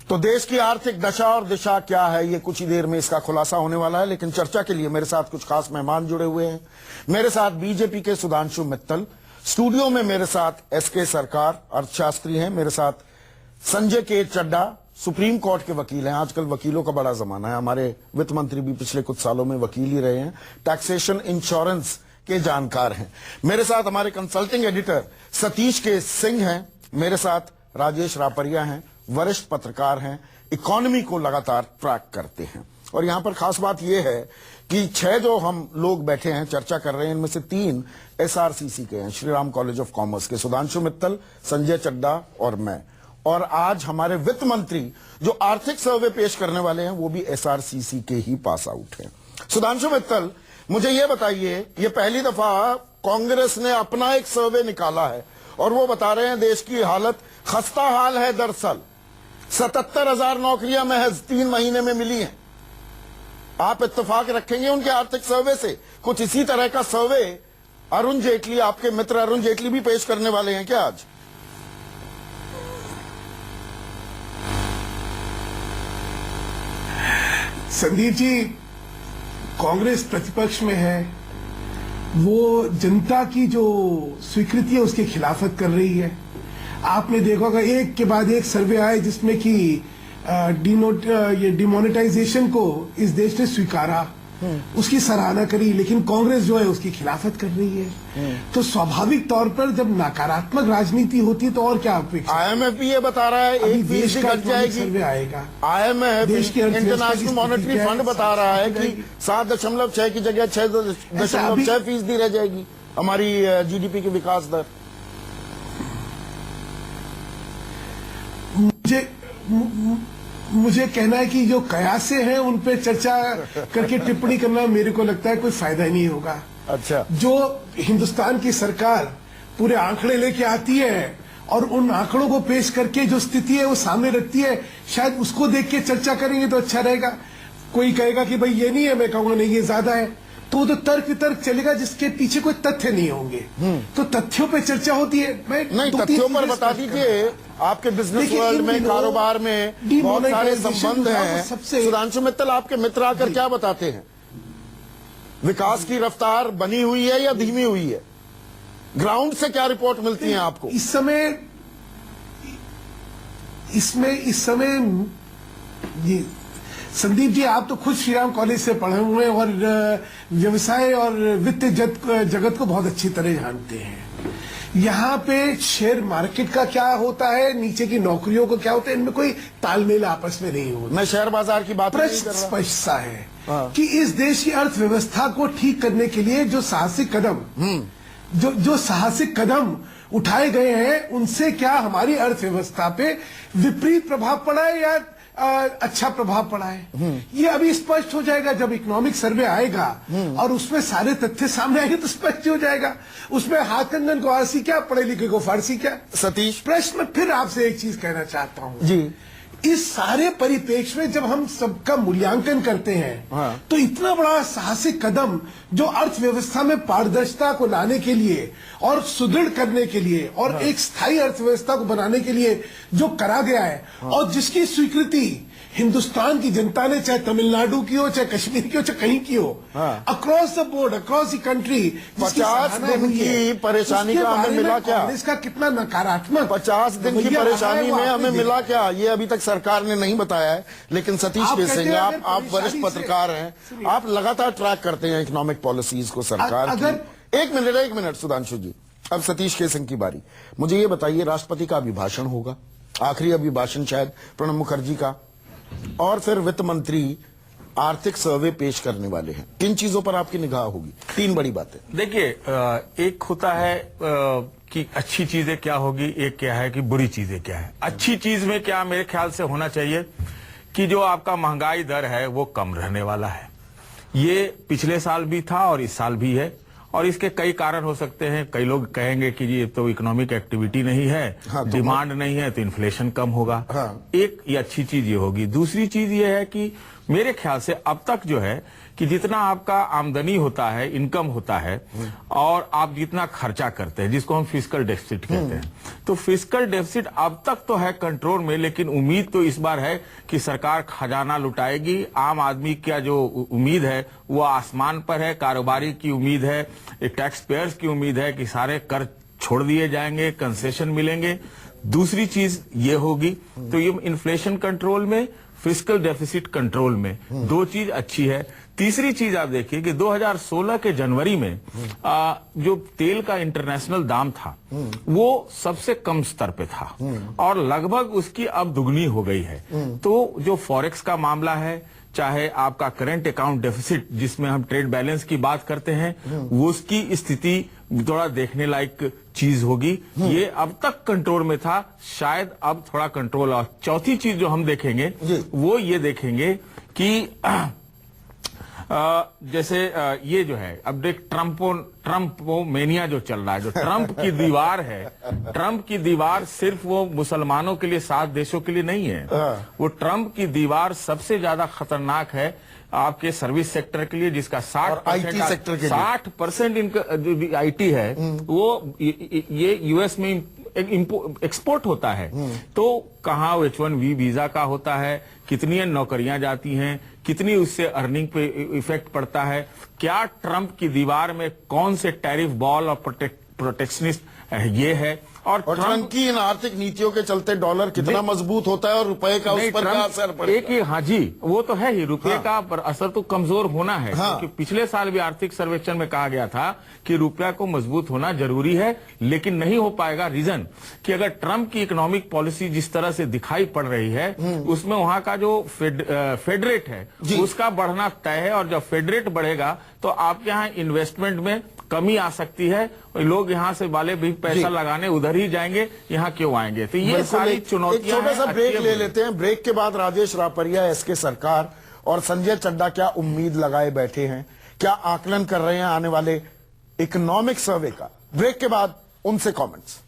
तो देश की आर्थिक दशा और दिशा क्या है, ये कुछ ही देर में इसका खुलासा होने वाला है। लेकिन चर्चा के लिए मेरे साथ कुछ खास मेहमान जुड़े हुए हैं। मेरे साथ बीजेपी के सुधांशु मित्तल, स्टूडियो में मेरे साथ एसके सरकार अर्थशास्त्री हैं, मेरे साथ संजय के चड्डा सुप्रीम कोर्ट के वकील हैं। आजकल वकीलों का बड़ा जमाना है, हमारे वित्त मंत्री भी पिछले कुछ सालों में वकील ही रहे हैं, टैक्सेशन इंश्योरेंस के जानकार हैं। मेरे साथ हमारे कंसल्टिंग एडिटर सतीश के सिंह हैं, मेरे साथ राजेश रापरिया हैं, वरिष्ठ पत्रकार हैं, इकोनॉमी को लगातार ट्रैक करते हैं। और यहां पर खास बात यह है कि 6 जो हम लोग बैठे हैं चर्चा कर रहे हैं, इनमें से 3 एसआरसीसी के हैं, Shri Ram college of commerce के, सुधांशु मित्तल, संजय चड्डा और मैं। और आज हमारे वित्त मंत्री जो आर्थिक सर्वे पेश करने वाले हैं वो भी एसआरसीसी के ही पास आउट हैं। सुधांशु मित्तल, मुझे ये बताइए, ये पहली दफा कांग्रेस ने अपना एक सर्वे निकाला है और वो बता रहे हैं देश की हालत खस्ता हाल है। दरअसल 77,000 नौकरियां महज 3 महीने में मिली हैं। आप इत्तेफाक रखेंगे उनके आर्थिक सर्वे से? कुछ इसी तरह का सर्वे अरुण जेटली, आपके मित्र अरुण जेटली भी पेश करने वाले हैं क्या आज? संदीप जी, कांग्रेस प्रतिपक्ष में है, वो जनता की जो स्वीकृति है उसकी खिलाफत कर रही है। आपने देखा होगा एक के बाद एक सर्वे आए जिसमें कि ये डिमोनेटाइजेशन को इस देश ने स्वीकारा, उसकी सराहना करी, लेकिन कांग्रेस जो है उसकी खिलाफत कर रही है। तो स्वाभाविक तौर पर जब नकारात्मक राजनीति होती है तो और क्या अपेक्षा? आईएमएफ भी ये बता रहा है 1% घट जाएगी, सर्वे आएगा। आईएमएफ इंटरनेशनल मॉनेटरी फंड बता रहा है कि 7.6 की जगह 6.6% रह जाएगी हमारी जीडीपी की विकास दर। मुझे कहना है कि जो कयासे हैं उन पे चर्चा करके टिप्पणी करना मेरे को लगता है कोई फायदा ही नहीं होगा। अच्छा, जो हिंदुस्तान की सरकार पूरे आंकड़े लेके आती है और उन आंकड़ों को पेश करके जो स्थिति है वो सामने रखती है, शायद उसको देख के चर्चा करेंगे तो अच्छा रहेगा। कोई कहेगा कि भाई ये नहीं है, मैं कहूंगा नहीं ये ज्यादा है, तो तर्क चलेगा जिसके पीछे कोई तथ्य नहीं होंगे। तो तथ्यों पे चर्चा होती है। नहीं, तथ्यों पर बता दीजिए। आपके बिजनेस वर्ल्ड में, कारोबार में बहुत सारे संबंध हैं। सुधांशु मित्तल, आपके मित्र आकर क्या बताते हैं? विकास की रफ्तार बनी हुई है या धीमी हुई है? ग्राउंड से क्या रिपोर्ट मिलती है आपको? इस समय ये संदीप जी, आप तो खुद श्रीराम कॉलेज से पढ़े हुए हैं और व्यवसाय और वित्त जगत को बहुत अच्छी तरह जानते हैं। यहाँ पे शेयर मार्केट का क्या होता है, नीचे की नौकरियों को क्या होता है, इनमें कोई तालमेल आपस में नहीं होता। मैं शेयर बाजार की बात नहीं कर रहा। स्पष्ट सा है कि इस देश की अर्थव्यवस्था को ठीक करने के लिए जो साहसिक कदम उठाए गए हैं, उनसे क्या हमारी अर्थव्यवस्था पे विपरीत प्रभाव पड़ा है या अच्छा प्रभाव पड़ा है, ये अभी स्पष्ट हो जाएगा जब इकोनॉमिक सर्वे आएगा और उसमें सारे तथ्य सामने आएंगे तो स्पष्ट हो जाएगा। उसमें हाथ कंगन को आरसी क्या, पढ़े लिखे को फारसी क्या। सतीश, प्रश्न फिर आपसे एक चीज कहना चाहता हूं जी, इस सारे परिप्रेक्ष्य में जब हम सबका मूल्यांकन करते हैं तो इतना बड़ा साहसिक कदम जो अर्थव्यवस्था में पारदर्शिता को लाने के लिए और सुदृढ़ करने के लिए और एक स्थायी अर्थव्यवस्था को बनाने के लिए जो करा गया है और जिसकी स्वीकृति हिंदुस्तान की जनता ने, चाहे तमिलनाडु की हो, चाहे कश्मीर की हो, चाहे कहीं की हो, across the board, across the country, 50 दिन की परेशानी का हमें मिला क्या? इसका कितना नकारात्मक 50 दिन की परेशानी में हमें मिला क्या, ये अभी तक सरकार ने नहीं बताया है। लेकिन सतीश के सिंह, आप वरिष्ठ पत्रकार हैं, आप लगातार ट्रैक करते हैं इकोनॉमिक पॉलिसीज को सरकार की। एक मिनट सुधांशु जी, अब सतीश के सिंह की बारी। मुझे ये बताइए, राष्ट्रपति का अभिभाषण होगा, आखिरी अभिभाषण शायद प्रणब मुखर्जी का, और फिर वित्त मंत्री आर्थिक सर्वे पेश करने वाले हैं। किन चीजों पर आपकी निगाह होगी? 3 बड़ी बातें। देखिए, एक होता है कि अच्छी चीजें क्या होगी, एक क्या है कि बुरी चीजें क्या है। अच्छी चीज में क्या मेरे ख्याल से होना चाहिए कि जो आपका महंगाई दर है वो कम रहने वाला है। ये पिछले साल भी था और इस साल भी है, और इसके कई कारण हो सकते हैं। कई लोग कहेंगे कि ये तो इकोनॉमिक एक्टिविटी नहीं है, डिमांड नहीं है, तो इन्फ्लेशन कम होगा। एक ये अच्छी चीज ये होगी। दूसरी चीज ये है कि मेरे ख्याल से अब तक जो है कि जितना आपका आमदनी होता है, इनकम होता है, और आप जितना खर्चा करते हैं, जिसको हम फिस्कल डेफिसिट कहते हैं, तो फिस्कल डेफिसिट अब तक तो है कंट्रोल में, लेकिन उम्मीद तो इस बार है कि सरकार खजाना लुटाएगी। आम आदमी का जो उम्मीद है वो आसमान पर है, कारोबारी की उम्मीद है, टैक्स पेयर्स की उम्मीद है कि सारे कर छोड़ दिए जाएंगे, कंसेशन मिलेंगे। दूसरी चीज ये होगी, तो ये इन्फ्लेशन कंट्रोल में, फिस्कल डेफिसिट कंट्रोल में, दो चीज अच्छी है। तीसरी चीज आप देखिए कि 2016 के जनवरी में जो तेल का इंटरनेशनल दाम था वो सबसे कम स्तर पे था, और लगभग उसकी अब दुगनी हो गई है। तो जो फॉरेक्स का मामला है, चाहे आपका करंट अकाउंट डेफिसिट जिसमें हम ट्रेड बैलेंस की बात करते हैं, वो उसकी स्थिति थोड़ा देखने लायक चीज होगी। ये अब तक कंट्रोल में था, शायद अब थोड़ा कंट्रोल। और चौथी चीज जो हम देखेंगे वो ये देखेंगे कि जैसे ये जो है, अब देख ट्रम्पोमेनिया जो चल रहा है, जो ट्रम्प की दीवार है, ट्रम्प की दीवार सिर्फ वो मुसलमानों के लिए, 7 देशों के लिए नहीं है। वो ट्रम्प की दीवार सबसे ज्यादा खतरनाक है आपके सर्विस सेक्टर के लिए, जिसका 60% सेक्टर के लिए 60% इनका जो आईटी है वो ये यूएस में एक्सपोर्ट होता है। तो कहाँ H1B वीजा का होता है, कितनी नौकरियां जाती हैं, कितनी उससे अर्निंग पे इफेक्ट पड़ता है, क्या ट्रंप की दीवार में कौन से टैरिफ बॉल और प्रोटेक्शनिस्ट ये है, और ट्रंप की इन आर्थिक नीतियों के चलते डॉलर कितना मजबूत होता है और रुपए का उस पर क्या असर पड़ेगा। एक ही, हाँ जी, वो तो है ही, रुपये का पर असर तो कमजोर होना है। क्योंकि पिछले साल भी आर्थिक सर्वेक्षण में कहा गया था कि रुपया को मजबूत होना जरूरी है, लेकिन नहीं हो पाएगा। रीजन कि अगर ट्रंप की इकोनॉमिक पॉलिसी जिस तरह से दिखाई पड़ रही है, उसमें वहां का जो फेडरेट है उसका बढ़ना तय है, और जब फेडरेट बढ़ेगा तो आपके यहाँ इन्वेस्टमेंट में कमी आ सकती है, लोग यहाँ से वाले भी पैसा लगाने उधर ही जाएंगे, यहाँ क्यों आएंगे। तो ये सारी चुनौतियां। छोटा सा ब्रेक ले लेते हैं। ब्रेक के बाद राजेश रापरिया, एसके सरकार और संजय चड्डा क्या उम्मीद लगाए बैठे हैं, क्या आकलन कर रहे हैं आने वाले इकोनॉमिक सर्वे का। ब्रेक के बाद उनसे कमेंट्स।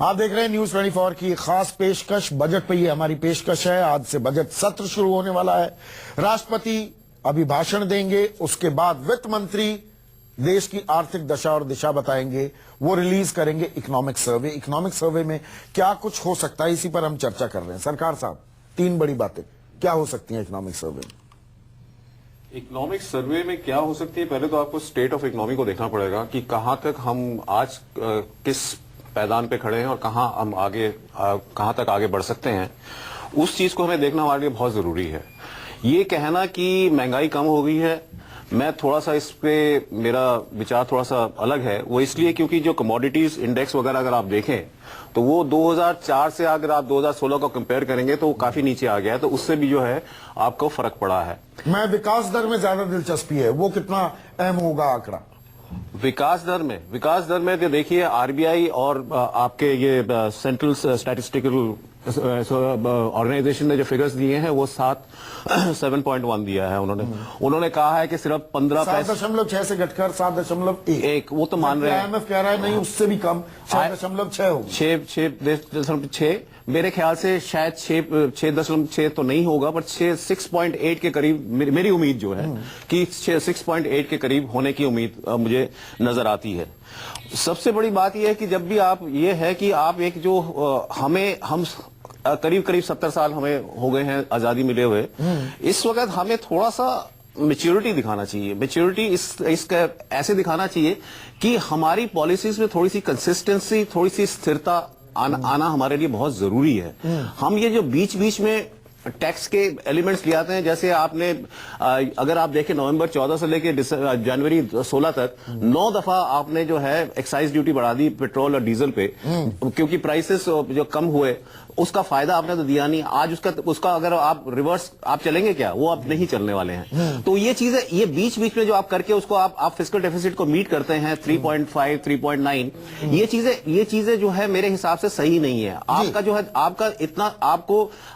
आप देख रहे हैं न्यूज 24 की खास पेशकश बजट पे। ये हमारी पेशकश है। आज से बजट सत्र शुरू होने वाला है। राष्ट्रपति अभिभाषण देंगे, उसके बाद वित्त मंत्री देश की आर्थिक दशा और दिशा बताएंगे, वो रिलीज करेंगे इकोनॉमिक सर्वे। इकोनॉमिक सर्वे में क्या कुछ हो सकता है, इसी पर हम चर्चा कर रहे हैं। सरकार साहब, 3 बड़ी बातें क्या हो सकती हैं इकोनॉमिक सर्वे में। इकोनॉमिक सर्वे में क्या हो सकती है, पहले तो आपको स्टेट ऑफ इकोनॉमी को देखना पड़ेगा कि कहां तक हम आज किस पैदान पे खड़े हैं और कहां हम आगे कहां तक आगे बढ़ सकते हैं। उस चीज को हमें देखना हमारे लिए बहुत जरूरी है। ये कहना कि महंगाई कम हो गई है, मैं थोड़ा सा इस पे मेरा विचार थोड़ा सा अलग है। वो इसलिए क्योंकि जो कमोडिटीज इंडेक्स वगैरह अगर आप देखें तो वो 2004 से अगर आप 2016 को कंपेयर करेंगे तो वो काफी नीचे आ गया है, तो उससे भी जो है आपको फर्क पड़ा है। मैं विकास दर में ज्यादा दिलचस्पी है, वो कितना अहम होगा आंकड़ा। विकास दर में तो देखिए आरबीआई और आपके ये सेंट्रल स्टैटिस्टिकल ऑर्गेनाइजेशन ने जो फिगर्स दिए हैं वो 7.1 दिया है। उन्होंने कहा है कि सिर्फ 7.6 से घटकर 7.1। वो तो मान रहे हैं, IMF कह रहा है नहीं उससे भी कम, 6.6 होगा। 6.6 मेरे ख्याल से शायद 6.6 तो नहीं होगा, पर 6.8 के करीब मेरी उम्मीद जो है कि 6.8 के करीब होने की उम्मीद मुझे नजर आती है। सबसे बड़ी बात यह है कि जब भी आप ये है कि आप एक जो हम करीब 70 साल हमें हो गए हैं आजादी मिले हुए, इस वक्त हमें थोड़ा सा मैच्योरिटी दिखाना चाहिए। मैच्योरिटी इसका ऐसे दिखाना चाहिए कि हमारी पॉलिसीज में थोड़ी सी कंसिस्टेंसी, थोड़ी सी स्थिरता आना हमारे लिए बहुत जरूरी है। हम ये जो बीच बीच में टैक्स के एलिमेंट्स ले आते हैं, जैसे आपने अगर आप देखें नवंबर 14 से लेकर जनवरी 16 तक 9 दफा आपने जो है एक्साइज ड्यूटी बढ़ा दी पेट्रोल और डीजल पे, क्योंकि प्राइसेस जो कम हुए उसका फायदा आपने तो दिया नहीं। आज उसका अगर आप रिवर्स आप चलेंगे क्या, वो आप नहीं चलने वाले हैं। तो ये चीजें, ये बीच बीच में जो आप करके उसको आप फिस्कल डेफिसिट को मीट करते हैं 3.5 3.9, ये चीजें जो है मेरे हिसाब से सही नहीं है। आपका जो है, आपका इतना,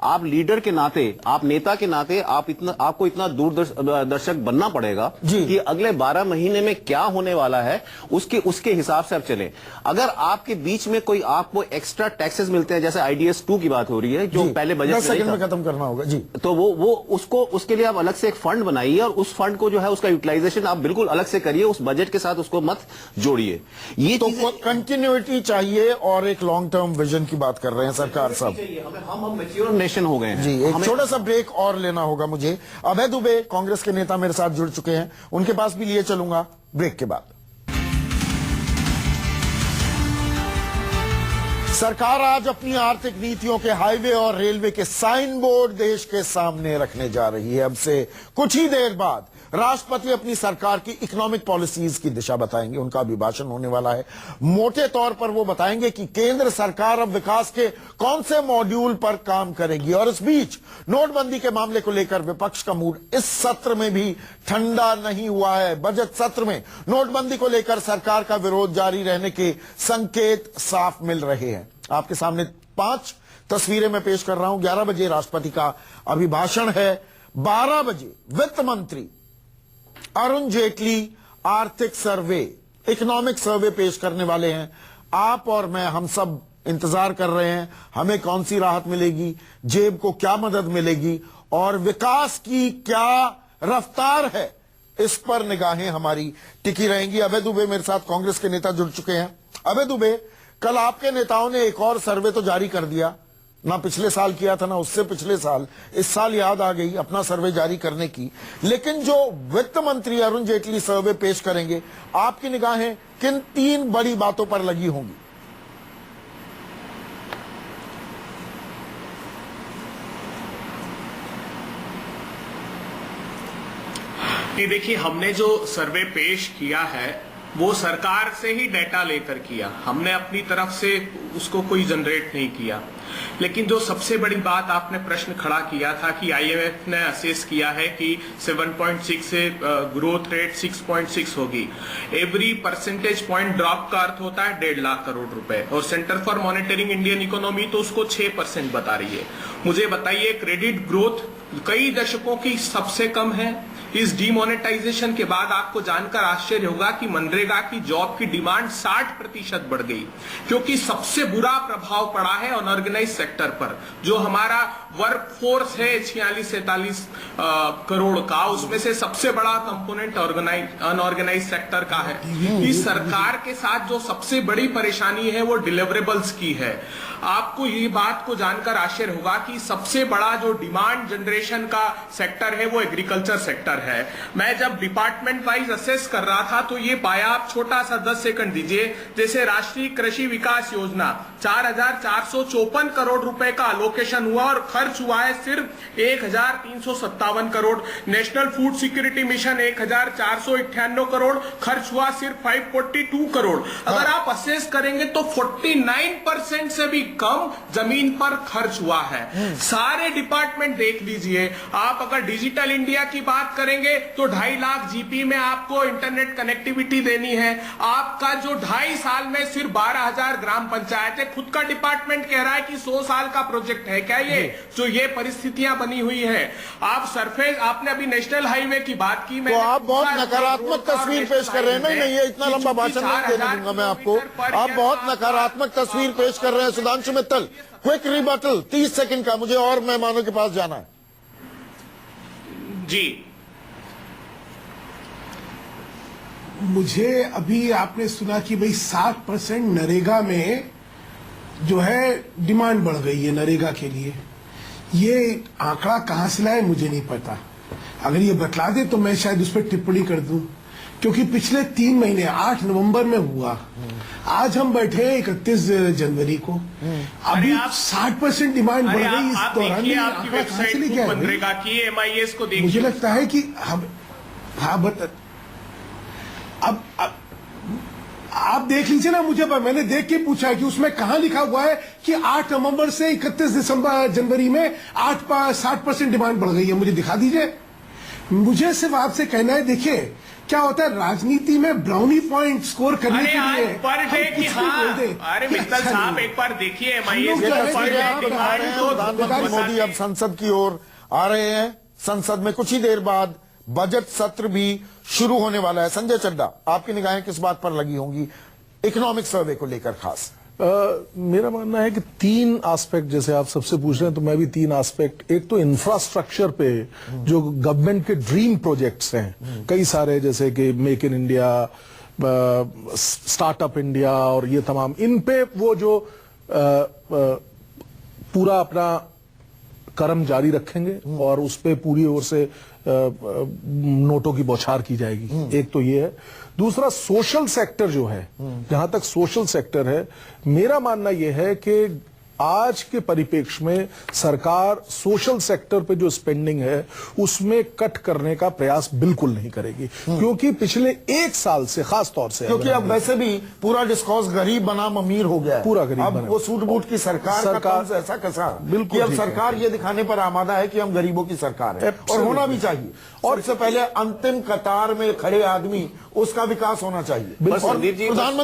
आप लीडर के नाते, आप नेता के नाते आपको इतना दूरदर्शक बनना पड़ेगा कि अगले 12 महीने में क्या होने वाला है उसके हिसाब से आप चलें। अगर आपके बीच में कोई आपको एक्स्ट्रा टैक्सेस मिलते हैं, जैसे IDS 2 की बात हो रही है जो पहले बजट में नहीं था, खत्म करना होगा जी, तो वो उसके लिए आप अलग से एक फंड बनाइए और उस फंड को जो है उसका यूटिलाइजेशन आप बिल्कुल अलग से करिए, उस बजट के साथ उसको मत जोड़िए। ये तो कंटिन्यूटी चाहिए और एक लॉन्ग टर्म विजन की बात कर रहे हैं सरकार साहब। हम मैच्योर नेशन हो गए हैं जी। एक छोटा सा ब्रेक और लेना होगा मुझे। अभय दुबे कांग्रेस के नेता मेरे साथ जुड़ चुके हैं, उनके पास भी लिए चलूंगा ब्रेक के बाद। सरकार आज अपनी आर्थिक नीतियों के हाईवे और रेलवे के साइन बोर्ड देश के सामने रखने जा रही है। अब से कुछ ही देर बाद राष्ट्रपति अपनी सरकार की इकोनॉमिक पॉलिसीज की दिशा बताएंगे, उनका अभिभाषण होने वाला है। मोटे तौर पर वो बताएंगे कि केंद्र सरकार अब विकास के कौन से मॉड्यूल पर काम करेगी। और इस बीच नोटबंदी के मामले को लेकर विपक्ष का मूड इस सत्र में भी ठंडा नहीं हुआ है। बजट सत्र में नोटबंदी को लेकर सरकार का विरोध जारी रहने के संकेत साफ मिल रहे हैं। आपके सामने 5 तस्वीरें मैं पेश कर रहा हूं। 11 बजे राष्ट्रपति का अभिभाषण है, 12 बजे वित्त मंत्री अरुण जेटली आर्थिक सर्वे, इकोनॉमिक सर्वे पेश करने वाले हैं। आप और मैं, हम सब इंतजार कर रहे हैं हमें कौन सी राहत मिलेगी, जेब को क्या मदद मिलेगी और विकास की क्या रफ्तार है, इस पर निगाहें हमारी टिकी रहेंगी। अभय दुबे मेरे साथ कांग्रेस के नेता जुड़ चुके हैं। अभय दुबे, कल आपके नेताओं ने एक और सर्वे तो जारी कर दिया, ना पिछले साल किया था ना उससे पिछले साल, इस साल याद आ गई अपना सर्वे जारी करने की। लेकिन जो वित्त मंत्री अरुण जेटली सर्वे पेश करेंगे, आपकी निगाहें किन 3 बड़ी बातों पर लगी होंगी? देखिए, हमने जो सर्वे पेश किया है वो सरकार से ही डेटा लेकर किया, हमने अपनी तरफ से उसको कोई जनरेट नहीं किया। लेकिन जो सबसे बड़ी बात आपने प्रश्न खड़ा किया था कि IMF ने असेस किया है कि 7.6 से ग्रोथ रेट 6.6 होगी। एवरी परसेंटेज पॉइंट ड्रॉप का अर्थ होता है 1.5 लाख करोड़ रुपए, और centre for monitoring Indian economy तो उसको 6% बता रही है। मुझे बताइए, क्रेडिट ग्रोथ कई दशकों की सबसे कम है। इस डीमोनेटाइजेशन के बाद आपको जानकर आश्चर्य होगा कि मनरेगा की जॉब की डिमांड 60% बढ़ गई, क्योंकि सबसे बुरा प्रभाव पड़ा है अनऑर्गेनाइज सेक्टर पर। जो हमारा वर्क फोर्स है 46-47 करोड़ का, उसमें से सबसे बड़ा कंपोनेंट अनऑर्गेनाइज सेक्टर का है। इस सरकार के साथ जो सबसे बड़ी परेशानी है वो डिलीवरेबल्स की है। आपको ये बात को जानकर आश्चर्य होगा कि सबसे बड़ा जो डिमांड जनरेशन का सेक्टर है वो एग्रीकल्चर सेक्टर है। मैं जब डिपार्टमेंट वाइज असेस कर रहा था तो ये पाया, आप छोटा सा 10 सेकंड दीजिए। जैसे राष्ट्रीय कृषि विकास योजना 4,454 करोड़ रुपए का अलोकेशन हुआ और खर्च हुआ है सिर्फ 1,357 crore. National food security mission 1,498 crore, खर्च हुआ सिर्फ 542 करोड़। अगर आप असेस करेंगे तो 49% से भी कम जमीन पर खर्च हुआ है। सारे डिपार्टमेंट देख लीजिए आप। अगर डिजिटल इंडिया की बात करेंगे तो 2.5 लाख जीपी में आपको इंटरनेट कनेक्टिविटी देनी है। आपका जो 2.5 साल में सिर्फ 12,000 ग्राम पंचायतें, खुद का डिपार्टमेंट कह रहा है कि 100 साल का प्रोजेक्ट है क्या ये, जो ये परिस्थितियां बनी हुई है। आप सरफेस, आपने अभी नेशनल हाईवे की बात की, तो आप बहुत नकारात्मक तस्वीर पेश कर रहे हैं। नहीं, ये इतना लंबा भाषण नहीं देने दूंगा मैं आपको। आप बहुत नकारात्मक तस्वीर पेश कर रहे हैं। Sudhanshu Mittal, quick rebuttal 30 second का, मुझे और मेहमानों के पास जाना है जी। मुझे अभी आपने सुना कि भाई 60% नरेगा में जो है डिमांड बढ़ गई है नरेगा के लिए। ये आंकड़ा कहां से लाए मुझे नहीं पता, अगर ये बतला दे तो मैं शायद उस पर टिप्पणी कर दूं, क्योंकि पिछले 3 महीने 8 नवंबर में हुआ, आज हम बैठे 31 जनवरी को, अभी 60% डिमांड बढ़ गई। इस दौरान आपकी वेबसाइट मनरेगा की MIS को देखिए। मुझे लगता है कि हम, हाँ बता, अब आप देख लीजिए ना, मुझे मैंने देख के पूछा है कि उसमें कहां लिखा हुआ है कि 8 नवंबर से 31 जनवरी में 60% डिमांड बढ़ गई है। मुझे दिखा दीजिए। मुझे सिर्फ आपसे कहना है, देखिए क्या होता है राजनीति में, ब्राउनी पॉइंट स्कोर करने अरे के आज लिए पर डे हम की कुछ भी हाँ, बोल दें। अरे मित्तल अच्छा साहब नहीं एक बार देखिए हम लोग जो है पर डे यहाँ पर आ डिमांड रहे हैं, तो प्रधानमंत्री मोदी अब संसद की ओर आ रहे हैं। संसद में कुछ ही देर बाद बजट सत्र भी शुरू होने वाला है। संजय चड्ढा, आपकी निगाहें किस बात पर लगी होंगी इकोनॉमिक सर्वे को लेकर खास? मेरा मानना है कि 3 एस्पेक्ट, जैसे आप सबसे पूछ रहे हैं तो मैं भी 3 एस्पेक्ट, एक तो इंफ्रास्ट्रक्चर पे जो गवर्नमेंट के ड्रीम प्रोजेक्ट्स हैं कई सारे, जैसे कि make in India, startup India और ये तमाम, इन पे वो जो पूरा अपना कर्म जारी रखेंगे और उस पे पूरी ओर से नोटों की बौछार की जाएगी। एक तो ये है। दूसरा सोशल सेक्टर जो है, जहां तक सोशल सेक्टर है, मेरा मानना यह है कि आज के परिप्रेक्ष्य में सरकार सोशल सेक्टर पे जो स्पेंडिंग है उसमें कट करने का प्रयास बिल्कुल नहीं करेगी, क्योंकि पिछले 1 साल से खास तौर से, क्योंकि अब वैसे भी पूरा डिस्कोर्स गरीब बनाम अमीर हो गया है। पूरा गरीब अब बना। वो सूट बूट की सरकार का तंज ऐसा कसा बिल्कुल कि अब ठीक है। सरकार ये दिखाने पर आमादा है कि हम गरीबों की सरकार है, और Absolutely। होना भी चाहिए। और इससे पहले अंतिम कतार में खड़े आदमी, उसका विकास होना चाहिए। बस और संदीप जी, प्रधानमंत्री